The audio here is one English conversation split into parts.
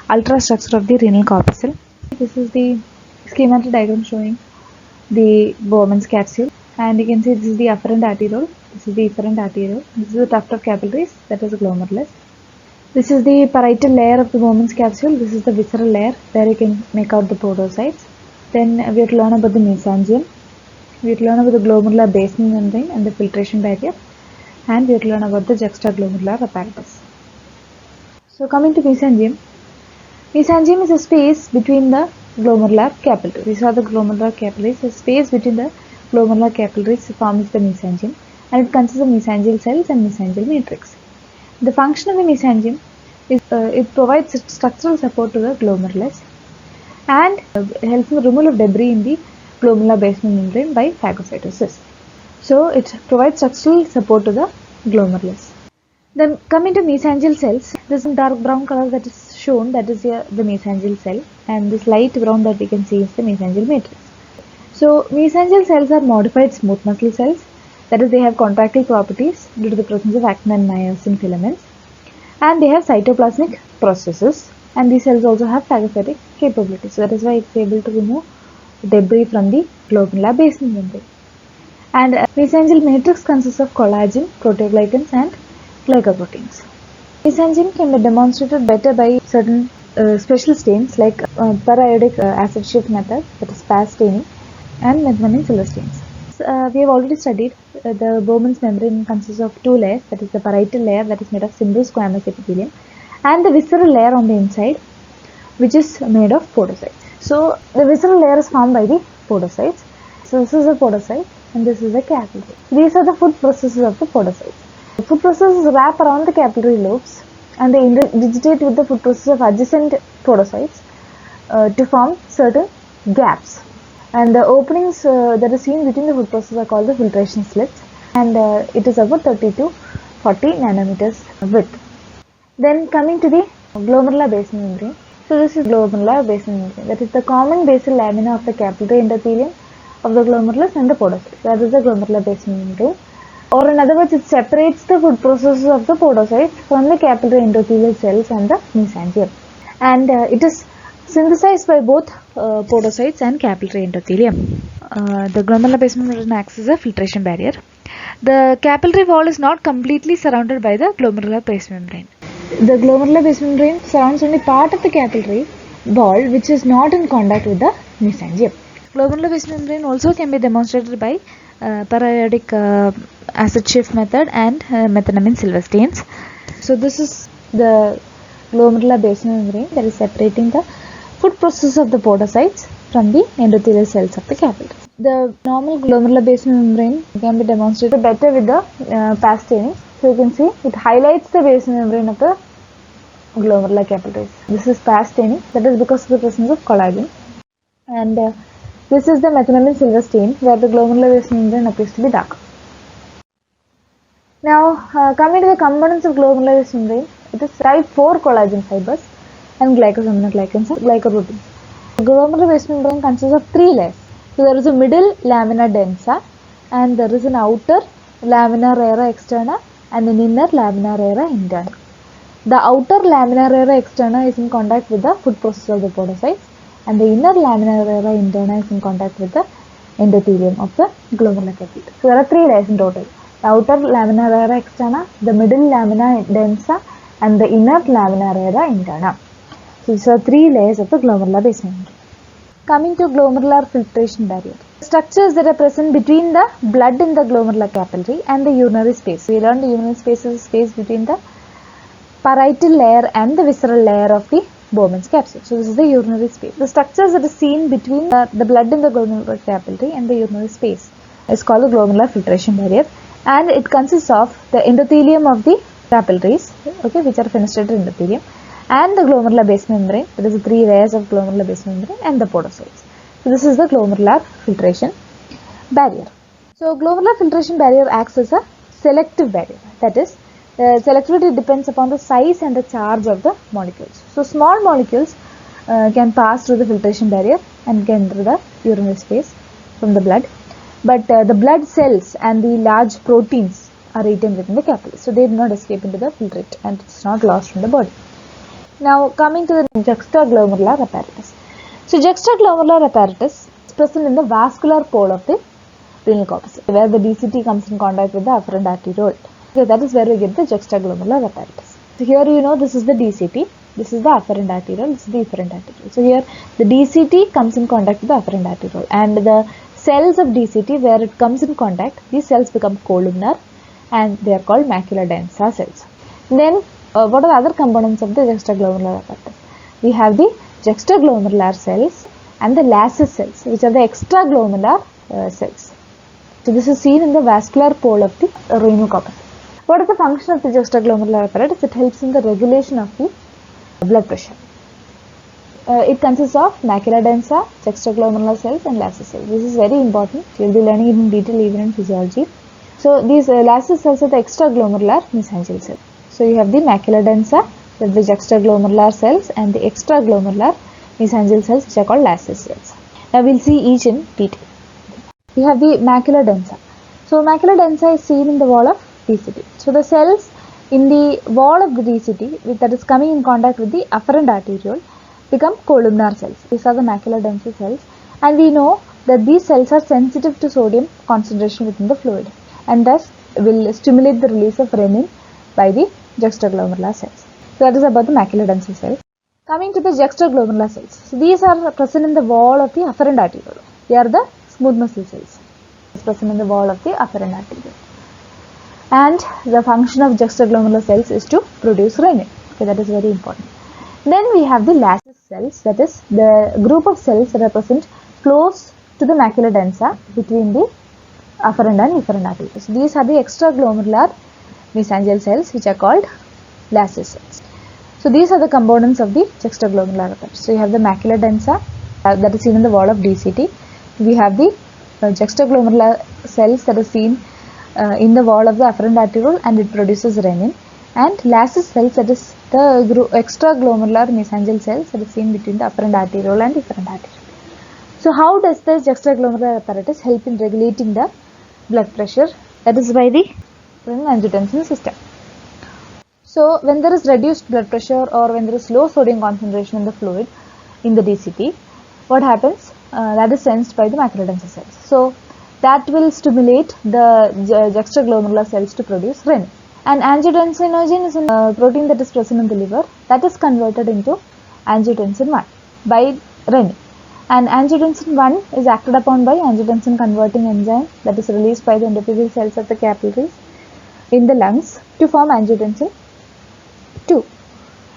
ultrastructure of the renal corpuscle. This is the schematic diagram showing the Bowman's capsule, and you can see this is the afferent arteriole, this is the efferent arteriole, this is the tuft of capillaries, that is the glomerulus. This is the parietal layer of the Bowman's capsule, this is the visceral layer where you can make out the podocytes. Then we have to learn about the mesangium, we have to learn about the glomerular basement membrane and the filtration barrier, and we have to learn about the juxtaglomerular apparatus. So coming to mesangium, mesangium is a space between the glomerular capillaries. These are the glomerular capillaries. The space between the glomerular capillaries forms the mesangium, and it consists of mesangial cells and mesangial matrix. The function of the mesangium is it provides structural support to the glomerulus and helps in the removal of debris in the glomerular basement membrane by phagocytosis. So it provides structural support to the glomerulus. Then coming to mesangial cells, this dark brown color that is shown, that is the mesangial cell, and this light brown that we can see is the mesangial matrix. So mesangial cells are modified smooth muscle cells, that is they have contractile properties due to the presence of actin and myosin filaments, and they have cytoplasmic processes, and these cells also have phagocytic capabilities. So that is why it is able to remove debris from the glomerular basement membrane. And mesangial matrix consists of collagen, proteoglycans and glycoproteins. Mesangium can be demonstrated better by certain special stains like periodic acid shift method, that is PAS staining, and methylamine silver stains. We have already studied the Bowman's membrane consists of two layers, that is the parietal layer that is made of simple squamous epithelium, and the visceral layer on the inside, which is made of podocytes. So the visceral layer is formed by the podocytes. So this is a podocyte and this is a capillary. These are the food processes of the podocytes. The food processes wrap around the capillary lobes and they digitate with the food process of adjacent podocytes to form certain gaps. And the openings that are seen between the food processes are called the filtration slits, and it is about 30 to 40 nanometers width. Then coming to the glomerular basement membrane. So this is glomerular basement membrane, that is the common basal lamina of the capillary endothelium of the glomerulus and the podocytes. That is the glomerular basement membrane. Or in other words, it separates the food processes of the podocytes from the capillary endothelial cells and the mesangium. And it is synthesized by both podocytes and capillary endothelium. The glomerular basement membrane acts as a filtration barrier. The capillary wall is not completely surrounded by the glomerular basement membrane. The glomerular basement membrane surrounds only part of the capillary wall which is not in contact with the mesangium. Glomerular basement membrane also can be demonstrated by periodic acid shift method and methylamine silver stains. So this is the glomerular basement membrane that is separating the food process of the podocytes from the endothelial cells of the capillary. The normal glomerular basement membrane can be demonstrated better with the PAS staining. So you can see it highlights the basement membrane of the glomerular capillaries. This is PAS staining, that is because of the presence of collagen. And this is the methylamine silver stain where the glomerular basement membrane appears to be dark. Now coming to the components of glomerular basement membrane, it is type 4 collagen fibers and glycosaminoglycans and glycoproteins. The glomerular basement membrane consists of 3 layers. So there is a middle lamina densa, and there is an outer lamina rara externa and an inner lamina rara interna. The outer lamina rara externa is in contact with the food process of the podocytes, and the inner lamina rara interna is in contact with the endothelium of the glomerular capillary. So there are 3 layers in total: the outer lamina rara externa, the middle lamina densa, and the inner lamina rara interna. So these are 3 layers of the glomerular basement membrane. Coming to glomerular filtration barrier. Structures that are present between the blood in the glomerular capillary and the urinary space. We learned the urinary space is a space between the parietal layer and the visceral layer of the Bowman's capsule. So this is the urinary space. The structures that are seen between the blood in the glomerular capillary and the urinary space is called the glomerular filtration barrier, and it consists of the endothelium of the capillaries, okay, which are fenestrated endothelium, and the glomerular basement membrane, that is the 3 layers of glomerular basement membrane, and the podocytes. So this is the glomerular filtration barrier. So glomerular filtration barrier acts as a selective barrier, that is selectivity depends upon the size and the charge of the molecules. So small molecules can pass through the filtration barrier and can enter the urinary space from the blood, but the blood cells and the large proteins are retained within the capillary, so they do not escape into the filtrate and it is not lost from the body. Now coming to the juxtaglomerular apparatus. So juxtaglomerular apparatus is present in the vascular pole of the renal corpuscle, where the DCT comes in contact with the afferent arteriole. So that is where we get the juxtaglomerular apparatus. So here you know this is the DCT, this is the afferent arteriole, this is the efferent arteriole. So here the DCT comes in contact with the afferent arteriole, and the cells of DCT, where it comes in contact, these cells become columnar and they are called macula densa cells. Then what are the other components of the juxtaglomerular apparatus? We have the juxtaglomerular cells and the Lassus cells, which are the extraglomerular cells. So this is seen in the vascular pole of the renal corpuscle. What is the function of the juxtaglomerular apparatus? It helps in the regulation of the blood pressure. It consists of macula densa, juxtaglomerular cells and Lassus cells. This is very important. You will be learning it in detail even in physiology. So these Lassus cells are the extraglomerular mesangial cells. So you have the macula densa, the juxtaglomerular cells and the extraglomerular mesangial cells, which are called Lassus cells. Now we will see each in detail. We have the macula densa. So macula densa is seen in the wall of DCT. So the cells in the wall of the DCT that is coming in contact with the afferent arteriole become columnar cells. These are the macula densa cells, and we know that these cells are sensitive to sodium concentration within the fluid and thus will stimulate the release of renin by the juxtaglomerular cells. So that is about the macula densa cells. Coming to the juxtaglomerular cells. So these are present in the wall of the afferent arteriole. They are the smooth muscle cells. It's present in the wall of the afferent arteriole. And the function of juxtaglomerular cells is to produce renin. Okay, that is very important. Then we have the Lassus cells, that is the group of cells that are present close to the macula densa between the afferent and efferent arterioles. So these are the extraglomerular mesangial cells, which are called Lassus cells. So these are the components of the juxtaglomerular apparatus. So you have the macula densa that is seen in the wall of DCT. We have the juxtaglomerular cells that are seen in the wall of the afferent arteriole and it produces renin, and Lassus cells, that is the extraglomerular mesangial cells that is seen between the afferent arteriole and efferent arteriole. So how does the juxtaglomerular apparatus help in regulating the blood pressure? That is by the renin-angiotensin system. So when there is reduced blood pressure or when there is low sodium concentration in the fluid in the DCT, what happens? That is sensed by the macula densa cells. So that will stimulate the juxtaglomerular cells to produce renin. And angiotensinogen is a protein that is present in the liver that is converted into angiotensin 1 by renin. And angiotensin 1 is acted upon by angiotensin converting enzyme that is released by the endothelial cells of the capillaries in the lungs to form angiotensin 2.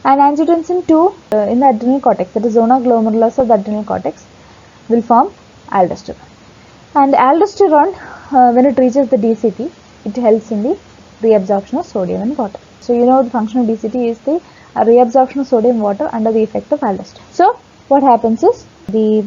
And angiotensin 2 in the adrenal cortex, that is zona glomerulus of the adrenal cortex, will form aldosterone. And aldosterone, when it reaches the DCT, it helps in the reabsorption of sodium and water. So you know the function of DCT is the reabsorption of sodium and water under the effect of aldosterone. So what happens is the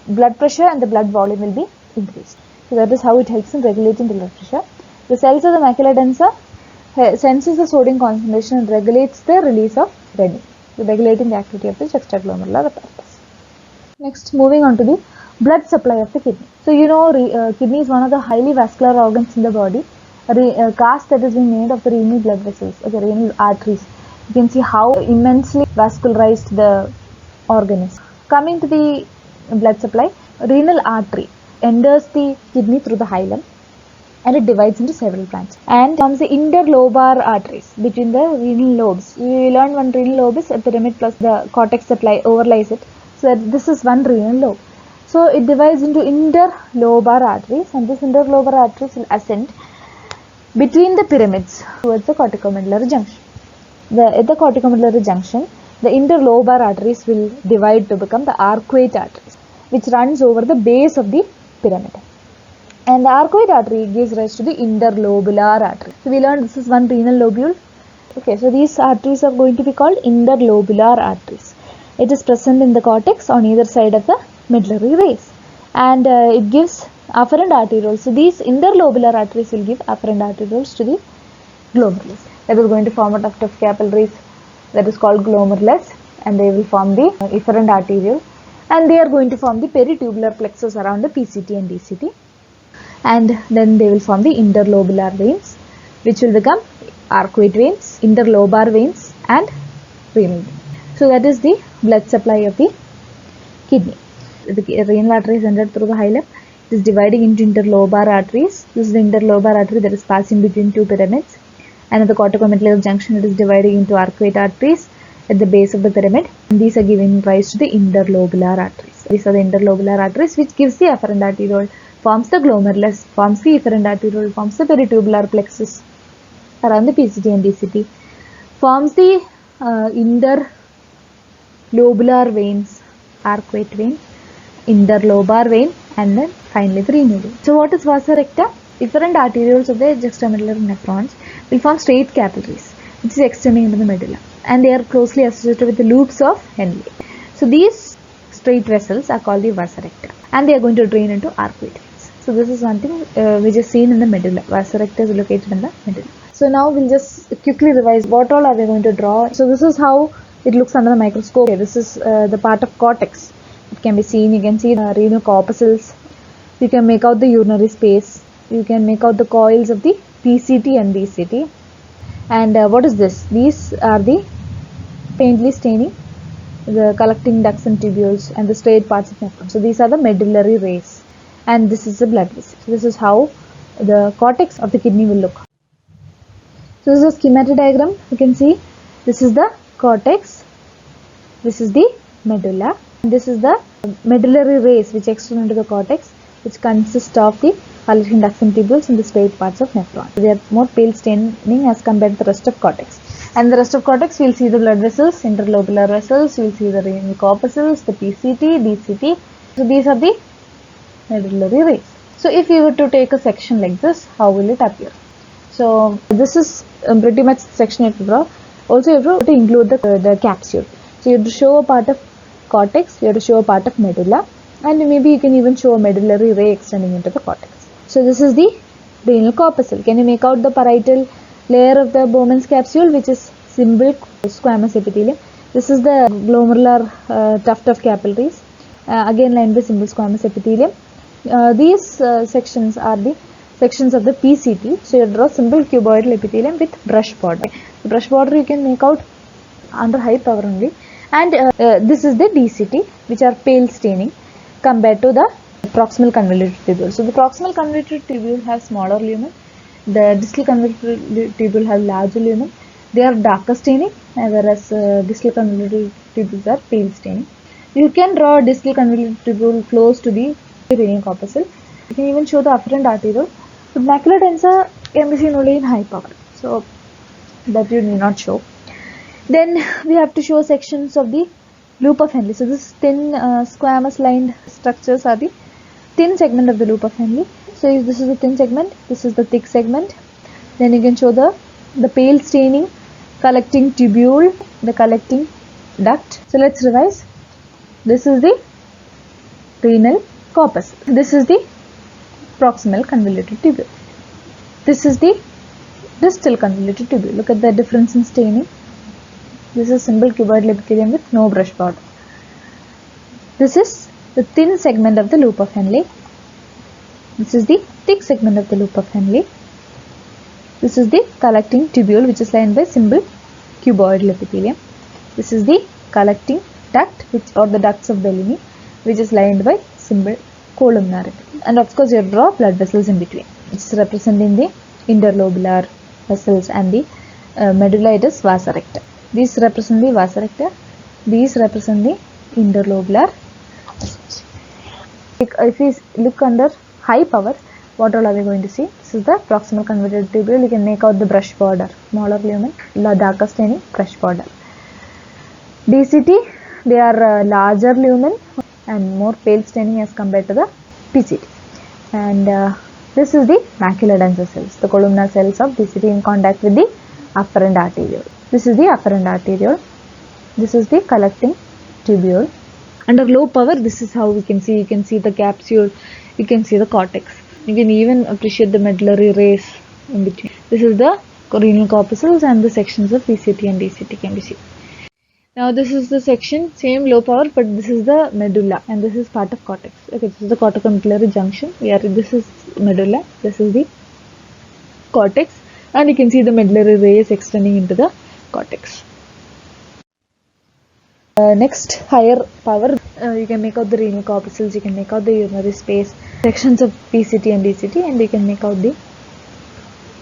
blood pressure and the blood volume will be increased. So that is how it helps in regulating the blood pressure. The cells of the macula densa senses the sodium concentration and regulates the release of renin, regulating the activity of the juxtaglomerular apparatus. Next, moving on to the blood supply of the kidney. So you know kidney is one of the highly vascular organs in the body. A cast that has been made of the renal blood vessels, or the renal arteries. You can see how immensely vascularized the organ is. Coming to the blood supply, renal artery enters the kidney through the hilum and it divides into several branches and forms the interlobar arteries between the renal lobes. You learn one renal lobe is a pyramid plus the cortex that overlies it. So this is one renal lobe. So it divides into interlobar arteries, and this interlobar arteries will ascend between the pyramids towards the corticomedullary junction. At the corticomedullary junction, the interlobar arteries will divide to become the arcuate arteries, which runs over the base of the pyramid. And the arcuate artery gives rise to the interlobular artery. So we learned this is one renal lobule. Okay, so these arteries are going to be called interlobular arteries. It is present in the cortex on either side of the medullary rays, and it gives afferent arterioles. So these interlobular arteries will give afferent arterioles to the glomerulus. That is going to form a tuft of capillaries that is called glomerulus, and they will form the efferent arteriole, and they are going to form the peritubular plexus around the PCT and DCT, and then they will form the interlobular veins, which will become arcuate veins, interlobar veins, and renal veins. So that is the blood supply of the kidney. The renal artery is entered through the hilum. It is dividing into interlobar arteries. This is the interlobar artery that is passing between two pyramids. And at the corticomedullary junction, it is dividing into arcuate arteries at the base of the pyramid. And these are giving rise to the interlobular arteries. These are the interlobular arteries which gives the afferent arteriole, forms the glomerulus, forms the efferent arteriole, forms the peritubular plexus around the PCT and DCT, forms the interlobular veins, arcuate vein, interlobar vein, and then finally the renal vein. So what is vasa recta? Efferent arterioles of the juxtamedullary nephrons will form straight capillaries which is extending into the medulla, and they are closely associated with the loops of Henle. So these straight vessels are called the vasa recta, and they are going to drain into arcuate veins. So this is one thing which is seen in the medulla. Vasa recta is located in the medulla. So now we'll just quickly revise what all are we going to draw. So this is how it looks under the microscope. Okay, this is the part of cortex. It can be seen. You can see the renal corpuscles. You can make out the urinary space. You can make out the coils of the PCT and DCT. And what is this? These are the faintly staining, the collecting ducts and tubules, and the straight parts of nephron. So these are the medullary rays, and this is the blood vessel. So this is how the cortex of the kidney will look. So this is a schematic diagram. You can see this is the cortex, this is the medulla, and this is the medullary rays which extend into the cortex, which consist of the collecting ducts and tubules and the straight parts of nephron. They are more pale staining as compared to the rest of cortex. And the rest of cortex, we will see the blood vessels, interlobular vessels, we will see the renal corpuscles, the PCT, DCT. So these are the medullary rays. So if you were to take a section like this, how will it appear? So this is pretty much section you have to draw. Also you have to include the capsule. So you have to show a part of cortex, you have to show a part of medulla, and maybe you can even show a medullary ray extending into the cortex. So this is the renal corpuscle. Can you make out the parietal layer of the Bowman's capsule, which is simple squamous epithelium? This is the glomerular tuft of capillaries, again lined by simple squamous epithelium. These sections are the sections of the PCT. So you draw simple cuboidal epithelium with brush border. The brush border you can make out under high power only. And this is the DCT, which are pale staining compared to the proximal convoluted tubule. So the proximal convoluted tubule have smaller lumen. The distal convoluted tubule have larger lumen. They are darker staining, whereas distal convoluted tubules are pale staining. You can draw a distal convoluted tubule close to the renal corpuscle. You can even show the afferent arteriole. But macular densa can be seen only in high power, so that you need not show. Then we have to show sections of the loop of Henle. So this thin squamous lined structures are the thin segment of the loop of Henle. So if this is the thin segment, this is the thick segment. Then you can show the pale staining, collecting tubule, the collecting duct. So let's revise. This is the renal corpus. This is the proximal convoluted tubule. This is the distal convoluted tubule. Look at the difference in staining. This is simple cuboidal epithelium with no brush border. This is the thin segment of the loop of Henle. This is the thick segment of the loop of Henle. This is the collecting tubule, which is lined by simple cuboidal epithelium. This is the collecting duct, or the ducts of Bellini, which is lined by simple columnar epithelium. And of course, you draw blood vessels in between. It's representing the interlobular vessels, and the medulla it is vasa recta. These represent the vasa recta. These represent the interlobular vessels. If we look under high power, what all are we going to see? This is the proximal convoluted tubule. You can make out the brush border, smaller lumen, darker staining, brush border. DCT, they are larger lumen and more pale staining as compared to the PCT. And this is the macular densa cells, the columnar cells of DCT in contact with the afferent arteriole. This is the afferent arteriole. This is the collecting tubule. Under low power, this is how we can see. You can see the capsule, you can see the cortex. You can even appreciate the medullary rays in between. This is the renal corpuscles, and the sections of PCT and DCT can be seen. Now this is the section, same low power, but this is the medulla, and this is part of cortex. Okay, this is the corticomedullary junction. This is medulla, this is the cortex, and you can see the medullary rays extending into the cortex. Next, higher power, you can make out the renal corpuscles, you can make out the urinary space, sections of PCT and DCT, and you can make out the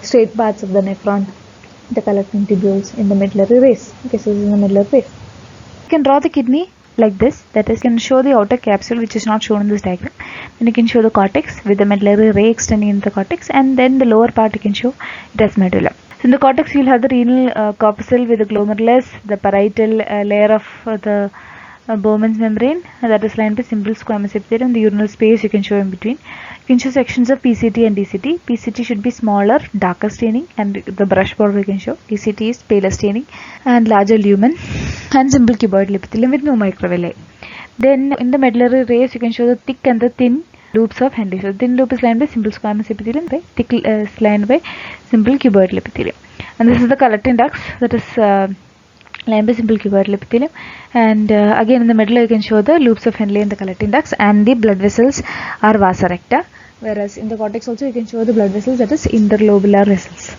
straight parts of the nephron, the collecting tubules in the medullary race. Okay, so this is the medullary race. You can draw the kidney like this, that is, you can show the outer capsule, which is not shown in this diagram. Then you can show the cortex with the medullary ray extending into the cortex, and then the lower part you can show it as medulla. So in the cortex, you'll have the renal corpuscle with the glomerulus, the parietal layer of the Bowman's membrane that is lined by simple squamous epithelium. The urinary space you can show in between. You can show sections of PCT and DCT. PCT should be smaller, darker staining, and the brush border you can show. DCT is paler staining and larger lumen and simple cuboidal epithelium with no microvilli. Then in the medullary rays you can show the thick and the thin loops of Henle. So thin loop is lined by simple squamous epithelium, by thick is lined by simple cuboidal epithelium. And this is the collecting ducts, that is lined by simple cuboidal epithelium. And again in the middle you can show the loops of Henle and the collecting ducts, and the blood vessels are vasa recta, whereas in the cortex also you can show the blood vessels, that is interlobular vessels.